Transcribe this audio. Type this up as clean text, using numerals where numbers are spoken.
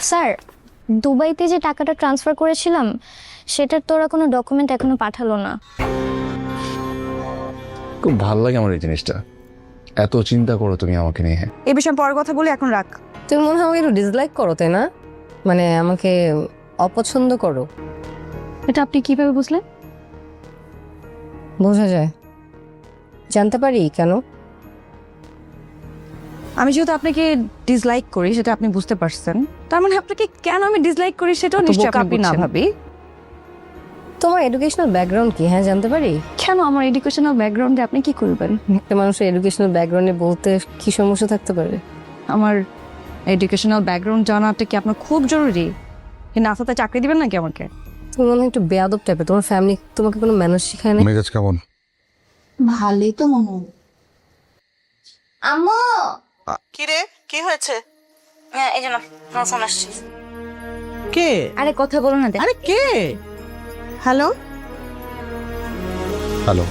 Sir, দুবাইতে যে টাকাটা ট্রান্সফার করেছিলাম সেটার তোরা কোনো ডকুমেন্ট এখনো পাঠালো না। খুব ভালো লাগে আমার এই জিনিসটা, এত চিন্তা করো তুমি আমাকে নিয়ে। এই বিষয়ে পরে কথা বলি, এখন রাখ। তুমি মনে হয় আমাকে একটু ডিসলাইক করো, তাই না? মানে আমাকে অপছন্দ করো। এটা আপনি কিভাবে বুঝলেন? বোঝা যায়। জানতে পারি কেন? আমি যেহেতু আপনাকে ডিসলাইক করি সেটা আপনি বুঝতে পারছেন, তার মানে আপনাকে কেন আমি ডিসলাইক করি সেটাও নিশ্চয়ই আপনি না ভাবি। তোমার এডুকেশনাল ব্যাকগ্রাউন্ড কি, হ্যাঁ জানতে পারি? কেন আমার এডুকেশনাল ব্যাকগ্রাউন্ডে আপনি কি করবেন? একটা মানুষের এডুকেশনাল ব্যাকগ্রাউন্ডে বলতে কি সমস্যা থাকতে পারে? আমার এডুকেশনাল ব্যাকগ্রাউন্ড জানাটা কি আপনার খুব জরুরি? নাসাতে চাকরি দিবেন নাকি আমাকে? তুমি মনে হয় একটু বেয়াদব টাইপের, তোমার ফ্যামিলি তোমাকে কোনো ম্যানার্স শেখায় না? মেজাজ কেমন? ভালোই তো মনে হয়। আম্মু, কি রে, কি হয়েছে? হ্যাঁ এই জন্য ফোন আসছে। কে? আরে কথা বলো না। আরে কে? হ্যালো। হ্যালো।